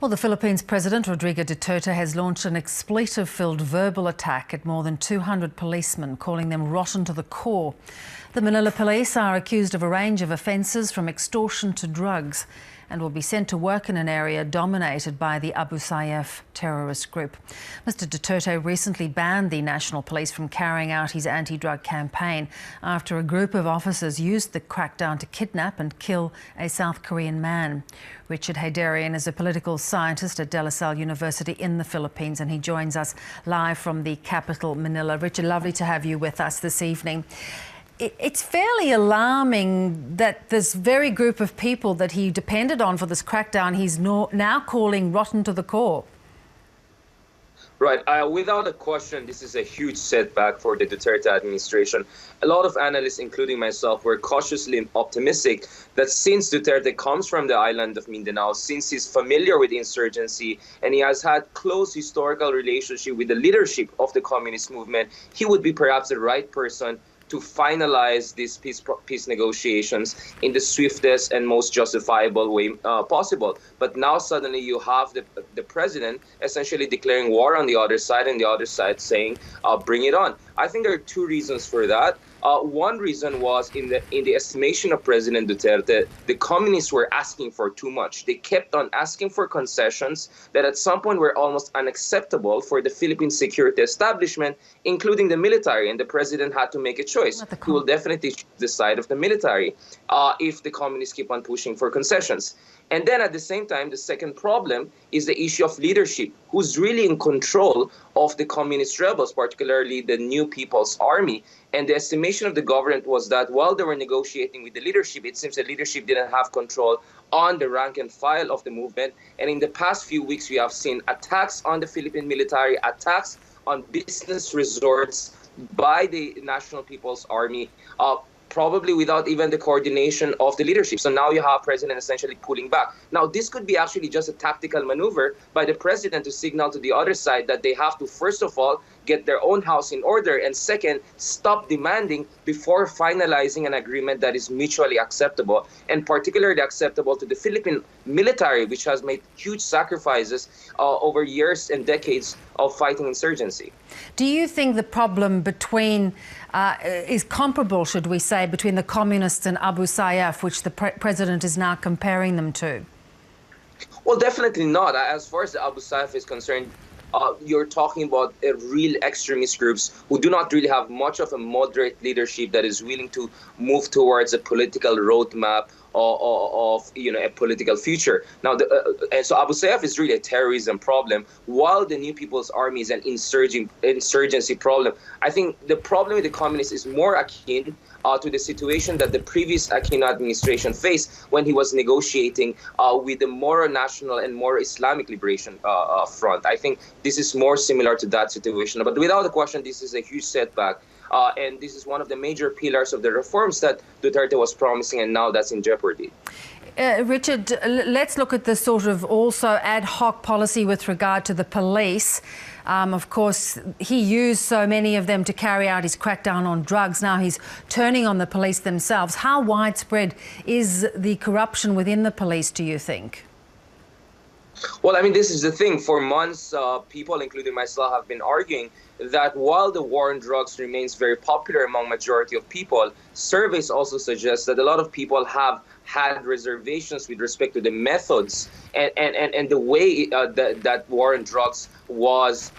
Well, the Philippines President, Rodrigo Duterte, has launched an expletive-filled verbal attack at more than 200 policemen, calling them rotten to the core. The Manila police are accused of a range of offences from extortion to drugs and will be sent to work in an area dominated by the Abu Sayyaf terrorist group. Mr. Duterte recently banned the National Police from carrying out his anti-drug campaign after a group of officers used the crackdown to kidnap and kill a South Korean man. Richard Heydarian is a political scientist at De La Salle University in the Philippines, and he joins us live from the capital, Manila. Richard, lovely to have you with us this evening. It's fairly alarming that this very group of people that he depended on for this crackdown, he's now calling rotten to the core. Right. Without a question, this is a huge setback for the Duterte administration. A lot of analysts, including myself, were cautiously optimistic that since Duterte comes from the island of Mindanao, since he's familiar with insurgency and he has had close historical relationship with the leadership of the communist movement, he would be perhaps the right person to finalize these peace negotiations in the swiftest and most justifiable way possible. But now suddenly you have the president essentially declaring war on the other side, and the other side saying, bring it on. I think there are two reasons for that. One reason was in the estimation of President Duterte, the communists were asking for too much. They kept on asking for concessions that at some point were almost unacceptable for the Philippine security establishment, including the military, and the president had to make a choice. He will definitely choose the side of the military if the communists keep on pushing for concessions. And then at the same time, the second problem is the issue of leadership. Who's really in control of the communist rebels, particularly the New People's Army? And the estimation of the government was that while they were negotiating with the leadership, it seems the leadership didn't have control on the rank and file of the movement. And in the past few weeks, we have seen attacks on the Philippine military, attacks on business resorts by the National People's Army, probably without even the coordination of the leadership. So now you have president essentially pulling back. Now, this could be actually just a tactical maneuver by the president to signal to the other side that they have to, first of all, get their own house in order, and second, stop demanding before finalizing an agreement that is mutually acceptable, and particularly acceptable to the Philippine military, which has made huge sacrifices over years and decades of fighting insurgency. Do you think the problem is comparable, should we say, between the communists and Abu Sayyaf, which the president is now comparing them to? Well, definitely not. As far as the Abu Sayyaf is concerned, you're talking about real extremist groups who do not really have much of a moderate leadership that is willing to move towards a political roadmap of a political future. Now, and so Abu Sayyaf is really a terrorism problem, while the New People's Army is an insurgency problem. I think the problem with the communists is more akin to the situation that the previous Aquino administration faced when he was negotiating with the more national and more Islamic liberation front. I think this is more similar to that situation. But without a question, this is a huge setback. And this is one of the major pillars of the reforms that Duterte was promising, and now that's in jeopardy. Richard, let's look at the sort of also ad hoc policy with regard to the police. Of course, he used so many of them to carry out his crackdown on drugs. Now he's turning on the police themselves. How widespread is the corruption within the police, do you think? Well, I mean, this is the thing. For months, people, including myself, have been arguing that while the war on drugs remains very popular among majority of people, surveys also suggest that a lot of people have had reservations with respect to the methods and the way that war on drugs was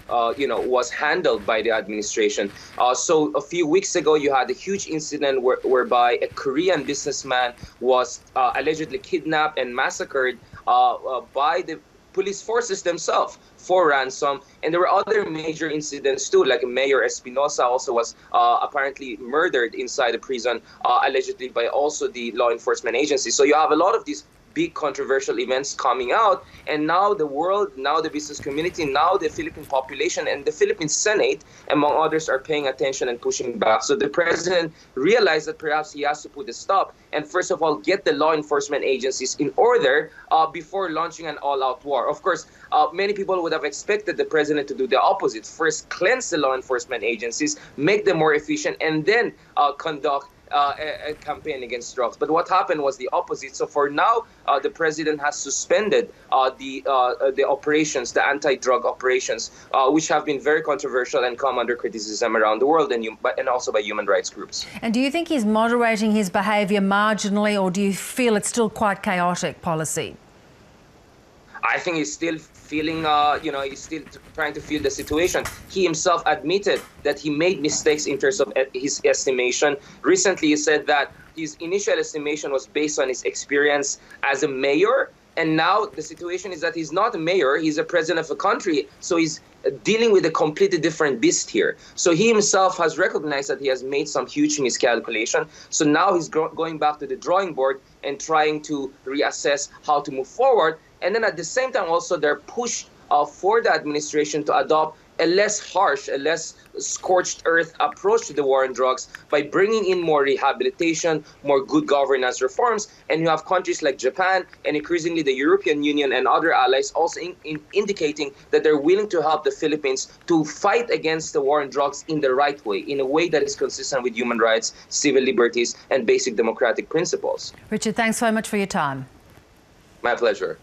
handled by the administration. So a few weeks ago, you had a huge incident whereby a Korean businessman was allegedly kidnapped and massacred by the police forces themselves for ransom. And there were other major incidents too, like Mayor Espinosa also was apparently murdered inside the prison, allegedly by also the law enforcement agency. So you have a lot of these big controversial events coming out, and now the world, now the business community, now the Philippine population and the Philippine Senate, among others, are paying attention and pushing back. So the president realized that perhaps he has to put a stop and first of all get the law enforcement agencies in order before launching an all-out war. Of course, many people would have expected the president to do the opposite. First, cleanse the law enforcement agencies, make them more efficient, and then conduct a campaign against drugs. But what happened was the opposite. So for now, the president has suspended the operations, the anti-drug operations, which have been very controversial and come under criticism around the world and also by human rights groups. And do you think he's moderating his behaviour marginally, or do you feel it's still quite chaotic policy? I think he's still feeling, he's still trying to feel the situation. He himself admitted that he made mistakes in terms of his estimation. Recently, he said that his initial estimation was based on his experience as a mayor. And now the situation is that he's not a mayor, he's a president of a country. So he's dealing with a completely different beast here. So he himself has recognized that he has made some huge miscalculation. So now he's going back to the drawing board and trying to reassess how to move forward. And then at the same time, also, they're pushed for the administration to adopt a less harsh, a less scorched earth approach to the war on drugs by bringing in more rehabilitation, more good governance reforms. And you have countries like Japan and increasingly the European Union and other allies also indicating that they're willing to help the Philippines to fight against the war on drugs in the right way, in a way that is consistent with human rights, civil liberties, and basic democratic principles. Richard, thanks so much for your time. My pleasure.